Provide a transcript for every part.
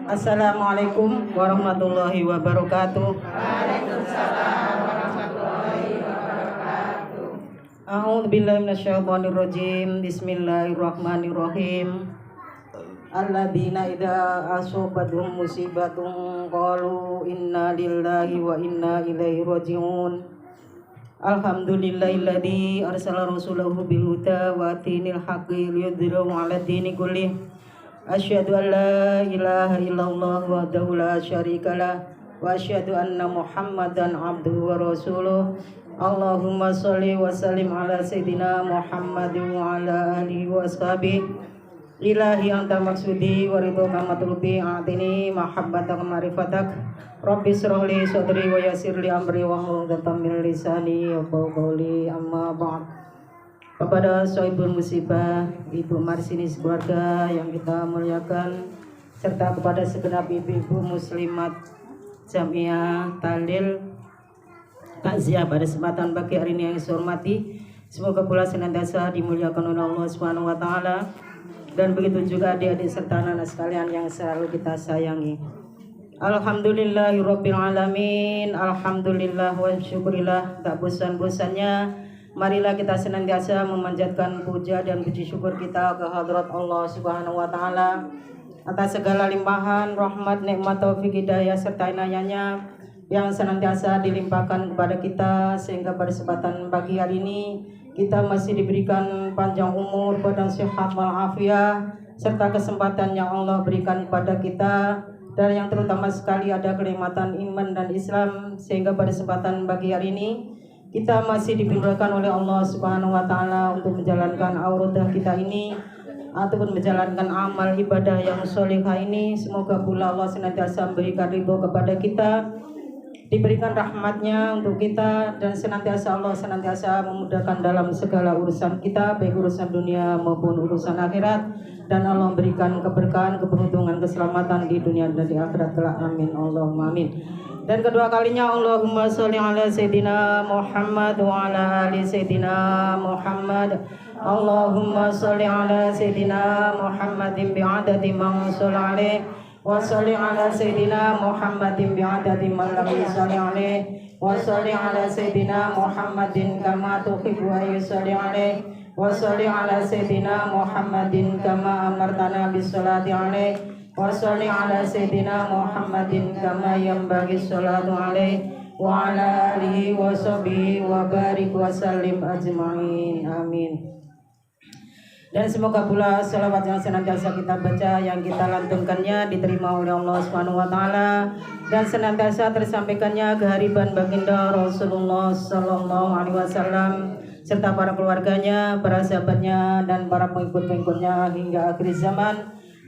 Assalamualaikum warahmatullahi wabarakatuh. A'udzubillahi minasyaitonirrajim. Bismillahirrahmanirrahim. Alladzina idza asobathum musibatun qalu inna lillahi wa inna ilaihi raji'un. Alhamdulillahilladzi arsala rasulahu bil huda wa dinil haqqi liyudhhirahu 'ala dini kullih. Asyhadu an la ilaha illallah wahdahu la syarikalah wa asyhadu anna Muhammadan abduhu wa rasuluh. Allahumma sholli wa sallim ala sayyidina Muhammad wa ala alihi wa ashabihi. Ilahi anta maksudi wa ridhoka matlubi atini mahabbatak ma'rifatak. Rabbi shrah li sadri wa yassir li amri wa hlul 'uqdatam min lisani yafqahu qawli, amma ba'd. Kepada sahibul musibah, Ibu Marsinis keluarga yang kita muliakan, serta kepada segenap ibu-ibu muslimat Jamiah Tahlil Takziah pada kesempatan pagi hari ini yang saya hormati, semoga pula senantiasa dimuliakan oleh Allah Subhanahu wa taala, dan begitu juga adik-adik serta anak-anak sekalian yang selalu kita sayangi. Alhamdulillahirabbil alamin, alhamdulillah wa syukurillah, tak bosan-bosannya marilah kita senantiasa memanjatkan puja dan puji syukur kita ke hadrat Allah Subhanahu wa taala atas segala limpahan rahmat, nikmat, taufik, hidayah serta inayahnya yang senantiasa dilimpahkan kepada kita, sehingga pada kesempatan pagi hari ini kita masih diberikan panjang umur, badan sehat walafiat, serta kesempatan yang Allah berikan kepada kita, dan yang terutama sekali ada kenikmatan iman dan Islam, sehingga pada kesempatan pagi hari ini kita masih diberikan oleh Allah Subhanahu wa taala untuk menjalankan aurodah kita ini ataupun menjalankan amal ibadah yang sholihah ini. Semoga pula Allah senantiasa memberikan ridho kepada kita, diberikan rahmatnya untuk kita, dan Allah senantiasa memudahkan dalam segala urusan kita, baik urusan dunia maupun urusan akhirat, dan Allah memberikan keberkahan, keberuntungan, keselamatan di dunia dan di akhirat kelak. Amin Allahumma amin. Dan kedua kalinya Allahumma sholli ala sayyidina Muhammad wa ala ali sayyidina Muhammad. Allahumma sholli ala sayyidina Muhammadin bi'adadi man shalla alaihi wa sholli ala sayyidina Muhammadin bi'adadi man lam yusalli alaihi wa sholli ala sayyidina Muhammadin kama tuhibbu wa yusalli alaihi wa sholli ala sayyidina Muhammadin kama amartana bis-sholati alaihi wa sholli ala sayyidina Muhammadin kama yanbaghi sholatu alaihi wa ala alihi wa sahbihi wa barik wa sallim ajma'in. Amin. Dan semoga pula salawat yang senantiasa kita baca, yang kita lantunkannya diterima oleh Allah Subhanahu wa taala, dan senantiasa tersampaikannya kehariban baginda Rasulullah sallallahu alaihi wasallam serta para keluarganya, para sahabatnya, dan para pengikut-pengikutnya hingga akhir zaman.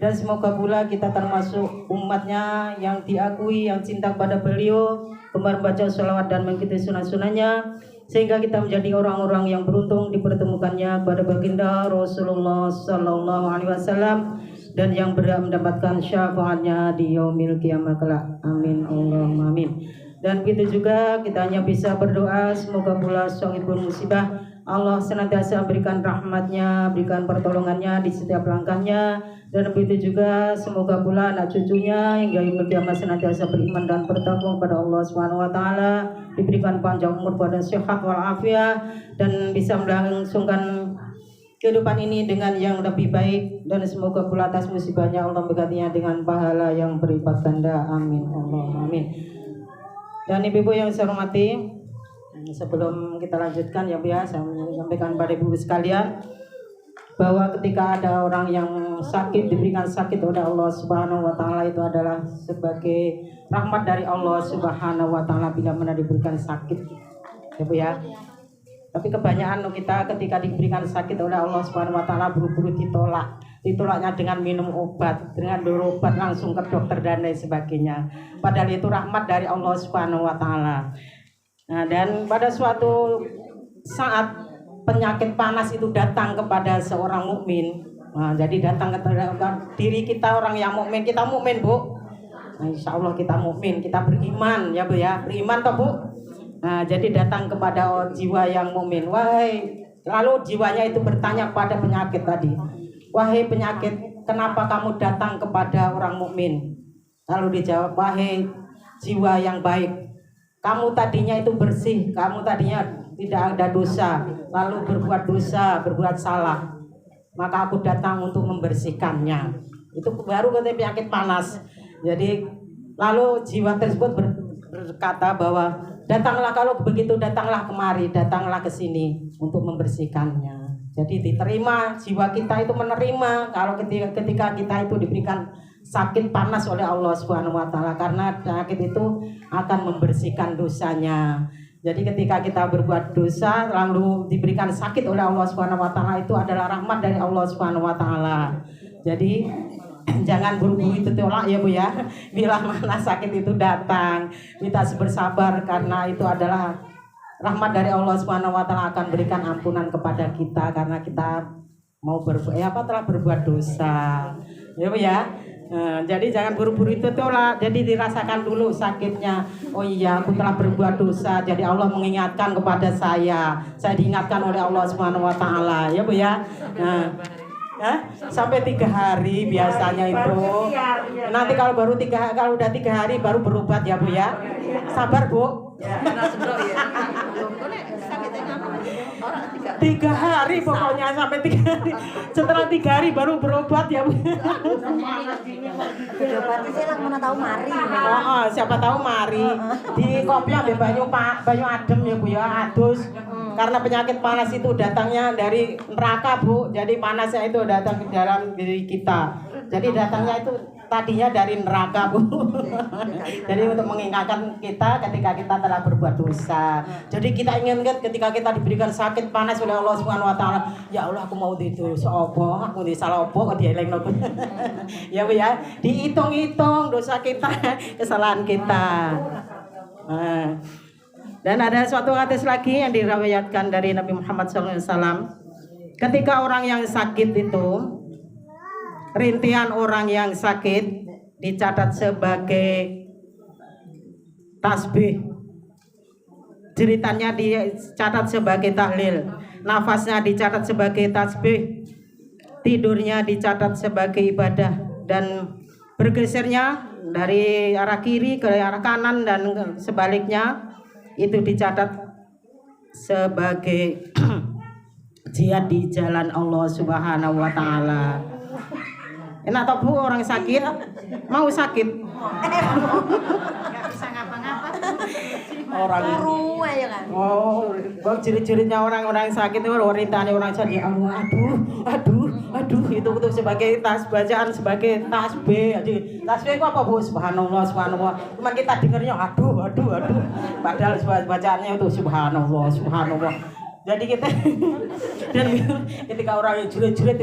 Dan semoga pula kita termasuk umatnya yang diakui, yang cinta kepada beliau, gemar baca sholawat dan mengikuti sunah-sunahnya, sehingga kita menjadi orang-orang yang beruntung dipertemukannya kepada baginda Rasulullah sallallahu alaihi wasallam, dan yang berhak mendapatkan syafaatnya di yaumil qiyamah kelak. Amin Allahumma amin. Dan begitu juga kita hanya bisa berdoa, semoga pula sahibul musibah Allah senantiasa berikan rahmatnya, berikan pertolongannya di setiap langkahnya, dan begitu juga semoga pula anak cucunya hingga yaumil qiyamah senantiasa beriman dan bertakwa kepada Allah Subhanahu wa taala, diberikan panjang umur, badan sehat walafiat, dan bisa melangsungkan kehidupan ini dengan yang lebih baik, dan semoga pula atas musibahnya Allah menggantinya dengan pahala yang berlipat ganda. Amin Allahumma amin. Dan ibu-ibu yang saya hormati, sebelum kita lanjutkan ya Bu ya, saya menyampaikan pada ibu sekalian bahwa ketika ada orang yang sakit, diberikan sakit oleh Allah Subhanahu wa taala, itu adalah sebagai rahmat dari Allah Subhanahu wa taala bila mana diberikan sakit ya Bu ya. Tapi kebanyakan kita ketika diberikan sakit oleh Allah Subhanahu wa taala buru-buru ditolaknya dengan minum obat, dengan berobat langsung ke dokter dan lain sebagainya. Padahal itu rahmat dari Allah Subhanahu wa taala. Nah, dan pada suatu saat penyakit panas itu datang kepada seorang mukmin. Nah, jadi datang ke diri kita, orang yang mukmin, kita mukmin Bu. Nah, insya Allah kita mukmin, kita beriman ya Bu ya, beriman toh Bu. Nah, jadi datang kepada jiwa yang mukmin. Wahai, lalu jiwanya itu bertanya kepada penyakit tadi. Wahai penyakit, kenapa kamu datang kepada orang mukmin? Lalu dijawab, wahai jiwa yang baik, kamu tadinya itu bersih, kamu tadinya tidak ada dosa, lalu berbuat dosa, berbuat salah, maka aku datang untuk membersihkannya. Itu baru katanya penyakit panas. Jadi lalu jiwa tersebut berkata bahwa datanglah, kalau begitu datanglah kemari, datanglah ke sini untuk membersihkannya. Jadi diterima, jiwa kita itu menerima kalau ketika kita itu diberikan sakit panas oleh Allah Subhanahu wa taala, karena sakit itu akan membersihkan dosanya. Jadi ketika kita berbuat dosa lalu diberikan sakit oleh Allah Subhanahu wa taala, itu adalah rahmat dari Allah Subhanahu wa taala. Jadi jangan buru-buru itu tolak ya Bu ya. Bila mana sakit itu datang, kita bersabar karena itu adalah rahmat dari Allah Subhanahu wa taala, akan berikan ampunan kepada kita karena kita mau telah berbuat dosa. Ya Bu ya. Jadi jangan buru-buru itu tolak. Jadi dirasakan dulu sakitnya. Oh iya, aku telah berbuat dosa. Jadi Allah mengingatkan kepada saya. Saya diingatkan oleh Allah Subhanahu wa taala. Ya Bu ya. Sampai 3 hari biasanya itu. Nanti kalau udah 3 hari baru berobat ya Bu ya. Sabar Bu. 3 hari pokoknya, sampai 3 hari. Setelah 3 hari baru berobat ya Bu. Berobat sih lah mana tahu mari. Siapa tahu mari. Di kopi ambil banyu adem ya Bu ya, adus. Karena penyakit panas itu datangnya dari neraka Bu. Jadi panasnya itu datang ke dalam diri kita. Jadi datangnya itu tadinya dari neraka Bu. Jadi untuk mengingatkan kita ketika kita telah berbuat dosa. Jadi kita inginkan ketika kita diberikan sakit panas oleh Allah Subhanahu wa taala, ya Allah aku mau didosa apa, aku disalah apa kok dielingno. Ya Bu ya, dihitung-hitung dosa kita, kesalahan kita. Dan ada suatu hadis lagi yang diriwayatkan dari Nabi Muhammad SAW. Ketika orang yang sakit itu, rintihan orang yang sakit dicatat sebagai tasbih, jeritannya dicatat sebagai tahlil, nafasnya dicatat sebagai tasbih, tidurnya dicatat sebagai ibadah, dan bergesernya dari arah kiri ke arah kanan dan sebaliknya itu dicatat sebagai jihad di jalan Allah Subhanahu wa taala. Enak toh Bu orang sakit? Mau sakit? Enggak bisa ngapa-ngapa. Orang Turu aja kan. Bang ciri-cirinya orang-orang sakit itu wanitanya orang sakit. Aduh itu sebagai bacaan sebagai tasbih. Jadi tasbih itu apa Bu? Subhanallah. Cuman kita dengarnya aduh. Padahal bacaannya itu subhanallah. Jadi kita dan ketika orang yang jerit-jerit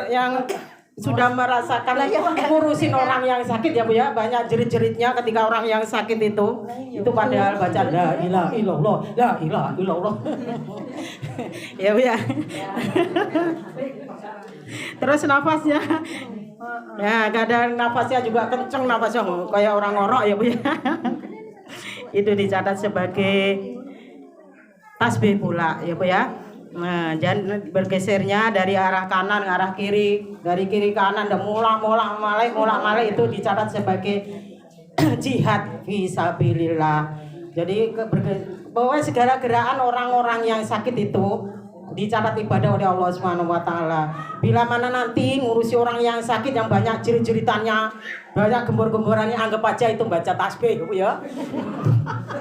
yang sudah merasakan ngurusin orang yang sakit ya Bu ya, banyak jerit-jeritnya ketika orang yang sakit itu padahal baca la ilaha illallah. Ya Bu ya. Terus nafasnya ya kadang nafasnya juga kenceng, nafasnya kayak orang ngorok ya Bu ya. Itu dicatat sebagai tasbih pula ya Bu ya. Nah, dan bergesernya dari arah kanan ke arah kiri, dari kiri kanan dan molak malai itu dicatat sebagai jihad fisabilillah. Jadi bahwa segala gerakan orang-orang yang sakit itu dicatat ibadah oleh Allah Subhanahu wa taala. Bila mana nanti ngurusi orang yang sakit yang banyak jerit-jeritannya, banyak gembor-gemborannya, anggap aja itu baca tasbih ya.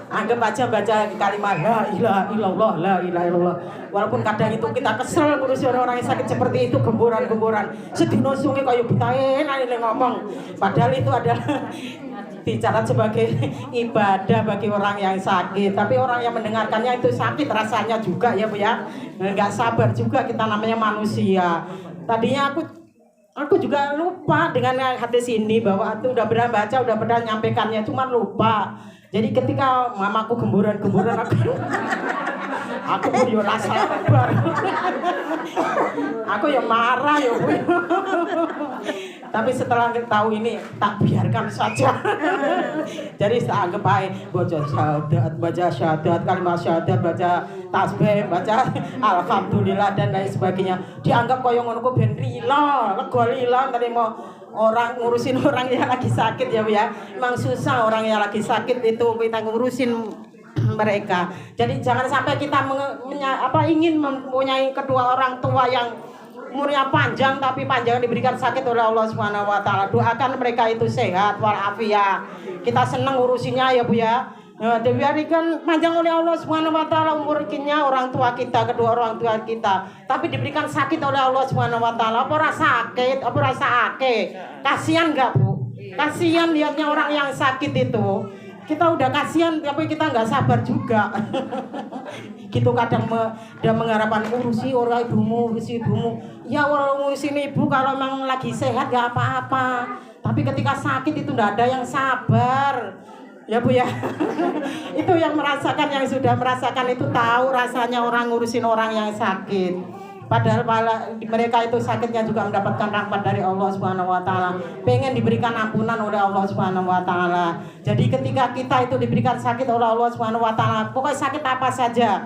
Anggap aja baca kalimat la ilaha illallah. Walaupun kadang itu kita kesel ngurusi orang yang sakit seperti itu, gemboran-gemboran. Sedino sungi kaya bitae nang ngomong. Padahal itu adalah dicatat sebagai ibadah bagi orang yang sakit. Tapi orang yang mendengarkannya itu sakit rasanya juga ya Bu ya. Enggak sabar juga, kita namanya manusia. Tadinya aku juga lupa dengan hadis ini, bahwa aku udah pernah baca, udah pernah nyampaikannya, cuma lupa. Jadi ketika mamaku gemburan-gemburan aku pun yo rasa sabar. Aku yang marah ya Bu. Tapi setelah tahu ini tak biarkan saja. Jadi saya anggap baik baca syahadat, kalimat syahadat, baca tasbih, baca alhamdulillah dan lain sebagainya. Dianggap koyo ngono ku ben rila, lega lila nerima orang ngurusin orang yang lagi sakit ya Bu ya. Memang susah orang yang lagi sakit itu kita ngurusin mereka. Jadi jangan sampai kita ingin mempunyai kedua orang tua yang umurnya panjang tapi panjang diberikan sakit oleh Allah Subhanahu wa taala. Doakan mereka itu sehat walafiat. Kita senang ngurusinnya ya Bu ya. Diberikan panjang oleh Allah Subhanahu wa taala umurnya orang tua kita, kedua orang tua kita. Tapi diberikan sakit oleh Allah Subhanahu wa taala. Apa rasa sakit, apa rasa ake. Kasihan enggak Bu? Kasihan lihatnya orang yang sakit itu. Kita udah kasihan tapi kita nggak sabar juga. Gitu kadang dia mengharapkan urusi orang ibumu, urusi ibumu. Ya orang ngurusin ibu kalau memang lagi sehat nggak apa-apa. Tapi ketika sakit itu nggak ada yang sabar. Ya Bu ya. Itu yang merasakan, yang sudah merasakan itu tahu rasanya orang ngurusin orang yang sakit. Padahal mereka itu sakitnya juga mendapatkan rahmat dari Allah Subhanahu wa taala. Pengen diberikan ampunan oleh Allah Subhanahu wa taala. Jadi ketika kita itu diberikan sakit oleh Allah Subhanahu wa taala, pokoknya sakit apa saja.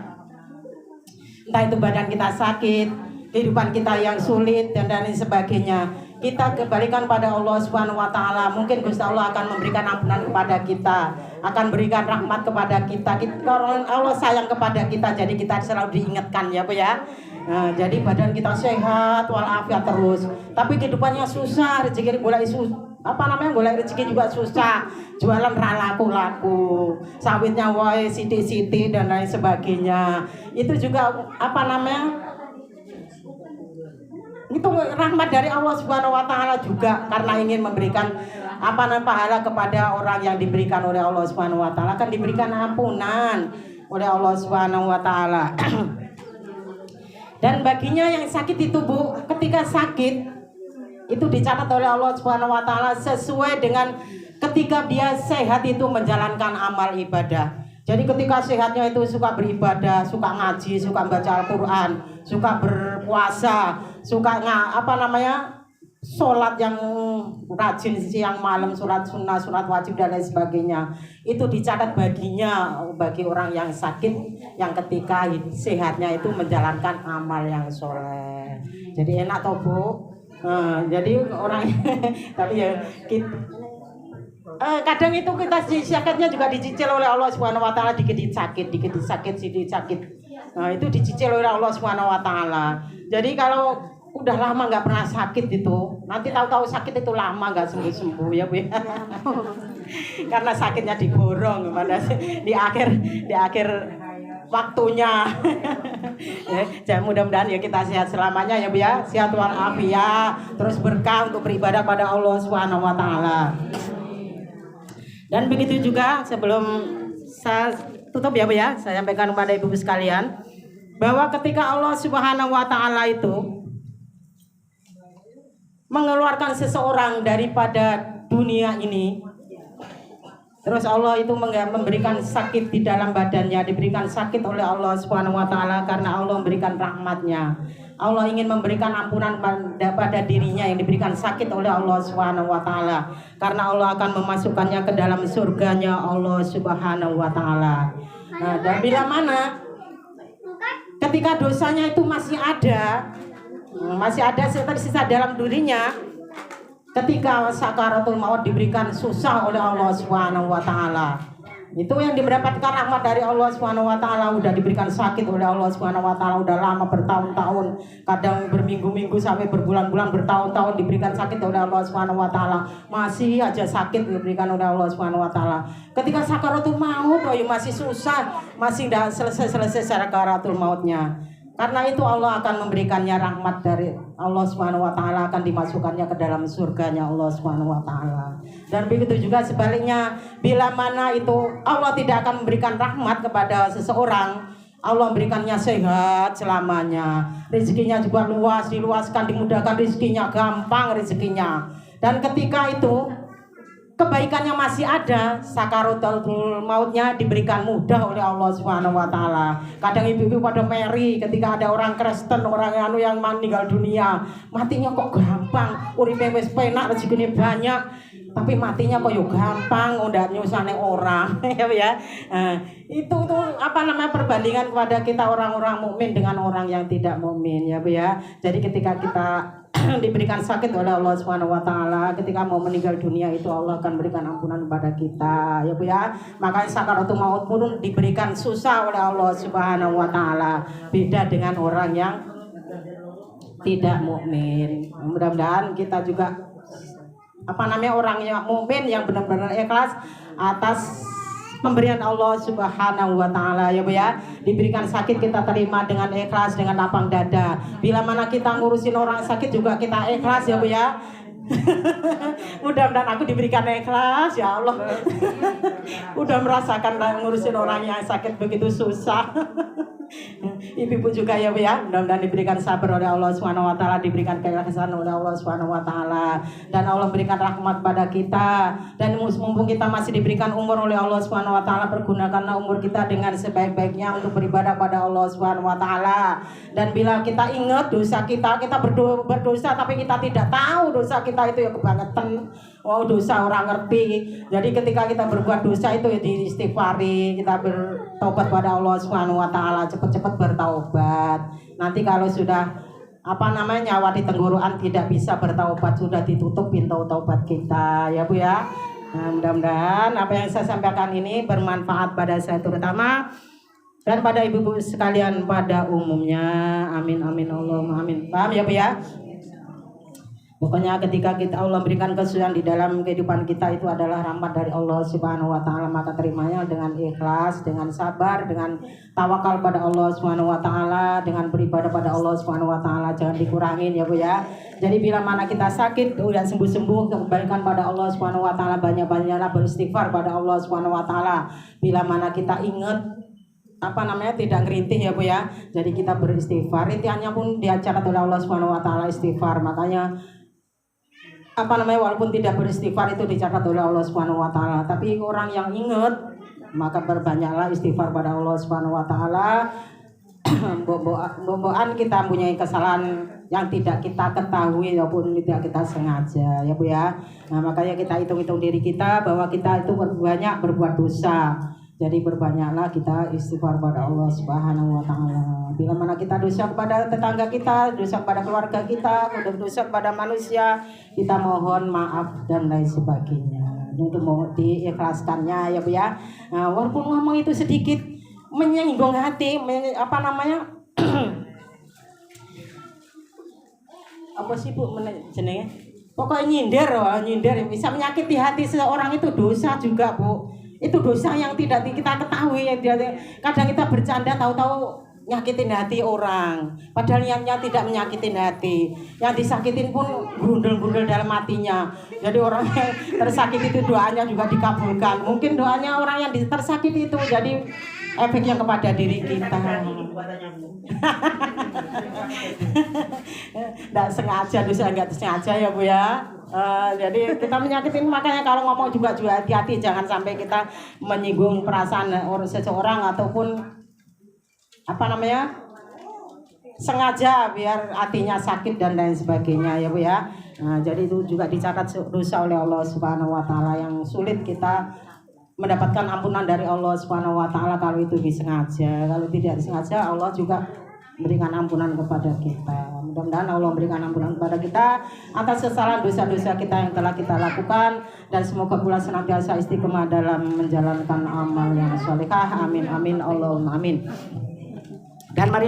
Entah itu badan kita sakit, kehidupan kita yang sulit dan lain sebagainya. Kita kembalikan pada Allah Subhanahu wa taala. Mungkin Gusti Allah akan memberikan ampunan kepada kita, akan berikan rahmat kepada kita. Karena Allah sayang kepada kita, jadi kita selalu diingatkan ya Bu ya. Nah, jadi badan kita sehat walafiat terus. Tapi kehidupannya susah, rezeki golek golek rezeki juga susah. Jualan ra laku-laku. Sawitnya wae sithik-sithik dan lain sebagainya. Itu juga itu rahmat dari Allah Subhanahu wa taala juga, karena ingin memberikan pahala kepada orang yang diberikan oleh Allah Subhanahu wa taala, akan diberikan ampunan oleh Allah Subhanahu wa taala. Dan baginya yang sakit itu Bu, ketika sakit itu dicatat oleh Allah Subhanahu wa taala sesuai dengan ketika dia sehat itu menjalankan amal ibadah. Jadi ketika sehatnya itu suka beribadah, suka ngaji, suka baca Al-Qur'an, suka berpuasa, suka sholat yang rajin siang malam, sholat sunnah, sholat wajib dan lain sebagainya. Itu dicatat baginya, bagi orang yang sakit yang ketika sehatnya itu menjalankan amal yang soleh. Jadi enak toh Bu. Jadi orang tapi ya kadang itu kita sakitnya juga dicicil oleh Allah Subhanahu wa taala, dikit sakit. Nah, itu dicicil oleh Allah Subhanahu wa taala. Jadi kalau udah lama nggak pernah sakit itu, nanti tahu-tahu sakit itu lama nggak sembuh-sembuh ya Bu ya. Karena sakitnya diborong pada di akhir waktunya. Ya, mudah-mudahan ya kita sehat selamanya ya Bu ya, sehat walafiat, terus berkah untuk beribadah pada Allah Subhanahu wa taala. Dan begitu juga sebelum saya tutup ya Bu ya, saya sampaikan kepada Ibu sekalian bahwa ketika Allah Subhanahu wa taala itu mengeluarkan seseorang daripada dunia ini, terus Allah itu memberikan sakit di dalam badannya, diberikan sakit oleh Allah Subhanahu wa taala karena Allah memberikan rahmatnya. Allah ingin memberikan ampunan pada dirinya yang diberikan sakit oleh Allah Subhanahu wa taala, karena Allah akan memasukkannya ke dalam surganya Allah Subhanahu wa taala. Nah, dan bila mana ketika dosanya itu masih ada sisa dalam dirinya, ketika sakaratul maut diberikan susah oleh Allah Subhanahu wa taala. Itu yang mendapatkan rahmat dari Allah Subhanahu wa taala, udah diberikan sakit oleh Allah Subhanahu wa taala, udah lama bertahun-tahun, kadang berminggu-minggu sampai berbulan-bulan, bertahun-tahun diberikan sakit oleh Allah Subhanahu wa taala. Masih aja sakit diberikan oleh Allah Subhanahu wa taala. Ketika sakaratul maut masih susah, masih enggak selesai sakaratul mautnya. Karena itu Allah akan memberikannya rahmat dari Allah Subhanahu wa taala, akan dimasukkannya ke dalam surganya Allah Subhanahu wa taala. Dan begitu juga sebaliknya, bila mana itu Allah tidak akan memberikan rahmat kepada seseorang, Allah memberikannya sehat selamanya. Rezekinya juga luas, diluaskan, dimudahkan rezekinya, gampang rezekinya. Dan ketika itu kebaikannya masih ada, sakaratul mautnya diberikan mudah oleh Allah Subhanahu wa taala. Kadang ibu-ibu pada meri ketika ada orang Kristen, orang yang meninggal dunia, matinya kok gampang, uripe wis penak, rezekine banyak, tapi matinya kok yo gampang, ndak nyusane orang. Ya. Itu apa namanya perbandingan kepada kita orang-orang mukmin dengan orang yang tidak mukmin ya Bu ya. Jadi ketika kita diberikan sakit oleh Allah Subhanahu wa taala, ketika mau meninggal dunia itu Allah akan berikan ampunan kepada kita ya Bu ya. Makanya sakaratul maut pun diberikan susah oleh Allah Subhanahu wa taala, beda dengan orang yang tidak mukmin. Mudah-mudahan kita juga orang yang mukmin yang benar-benar ikhlas atas pemberian Allah Subhanahu wa taala ya Bu ya. Diberikan sakit kita terima dengan ikhlas, dengan lapang dada. Bila mana kita ngurusin orang sakit juga kita ikhlas ya Bu ya. Mudah-mudahan aku diberikan ikhlas ya Allah. Udah merasakan ngurusin orang yang sakit begitu susah. Ibu-ibu juga ya Bu ya, mudah-mudahan diberikan sabar oleh Allah Subhanahu wa taala, diberikan keikhlasan oleh Allah Subhanahu wa taala, dan Allah berikan rahmat pada kita. Dan mumpung kita masih diberikan umur oleh Allah Subhanahu wa taala, pergunakanlah umur kita dengan sebaik-baiknya untuk beribadah pada Allah Subhanahu wa taala. Dan bila kita ingat dosa kita berdosa tapi kita tidak tahu dosa kita itu ya kebangetan. Wow, dosa orang ngerti. Jadi ketika kita berbuat dosa itu ya diistighfari, kita bertobat pada Allah Subhanahu wa taala, cepat-cepat bertaubat. Nanti kalau sudah nyawa di tenggorokan tidak bisa bertaubat, sudah ditutup pintu taubat kita ya Bu ya. Nah, mudah-mudahan apa yang saya sampaikan ini bermanfaat pada saya terutama dan pada ibu-ibu sekalian pada umumnya. Amin amin Allahumma amin. Paham ya Bu ya? Pokoknya ketika Allah berikan kesulitan di dalam kehidupan kita itu adalah rahmat dari Allah Subhanahu wa taala, maka terimanya dengan ikhlas, dengan sabar, dengan tawakal pada Allah Subhanahu wa taala, dengan beribadah pada Allah Subhanahu wa taala, jangan dikurangin ya Bu ya. Jadi bila mana kita sakit dan sembuh-sembuh, kembalikan pada Allah Subhanahu wa taala, banyak-banyaklah beristighfar pada Allah Subhanahu wa taala. Bila mana kita ingat tidak ngerintih ya Bu ya. Jadi kita beristighfar, rintihannya pun diajarkan oleh Allah Subhanahu wa taala istighfar. Makanya walaupun tidak beristighfar itu dicatat oleh Allah Subhanahu wa taala, tapi orang yang ingat maka berbanyaklah istighfar pada Allah Subhanahu wa taala. Boboan kita mempunyai kesalahan yang tidak kita ketahui maupun tidak kita sengaja ya Bu ya. Nah, makanya kita hitung-hitung diri kita bahwa kita itu banyak berbuat dosa. Jadi berbanyaklah kita istighfar pada Allah Subhanahu wa taala. Bila mana kita dosa kepada tetangga kita, dosa kepada keluarga kita, dosa kepada manusia, kita mohon maaf dan lain sebagainya. Untuk mau diikhlaskannya ya Bu ya. Nah, walaupun ngomong itu sedikit menyinggung hati, apa sih Bu jenenge? Pokoknya nyindir bisa menyakiti hati seseorang itu dosa juga Bu. Itu dosa yang tidak kita ketahui, yang kadang kita bercanda tahu-tahu nyakitin hati orang, padahal niatnya tidak menyakitin hati. Yang disakitin pun gundul-gundul dalam hatinya. Jadi orang yang tersakiti itu doanya juga dikabulkan. Mungkin doanya orang yang tersakiti itu jadi efeknya kepada diri kita. Nggak sengaja, dosa nggak sengaja ya Bu ya. Jadi kita menyakitin, makanya kalau ngomong juga hati-hati, jangan sampai kita menyinggung perasaan seseorang ataupun sengaja biar hatinya sakit dan lain sebagainya ya Bu ya. Nah, jadi itu juga dicatat dosa oleh Allah Subhanahu wa taala, yang sulit kita mendapatkan ampunan dari Allah Subhanahu wa taala kalau itu disengaja. Kalau tidak disengaja, Allah juga berikan ampunan kepada kita. Mudah-mudahan Allah berikan ampunan kepada kita atas kesalahan dosa-dosa kita yang telah kita lakukan, dan semoga pula senantiasa istiqomah dalam menjalankan amal yang sholihah. Amin amin Allahumma amin. Dan mari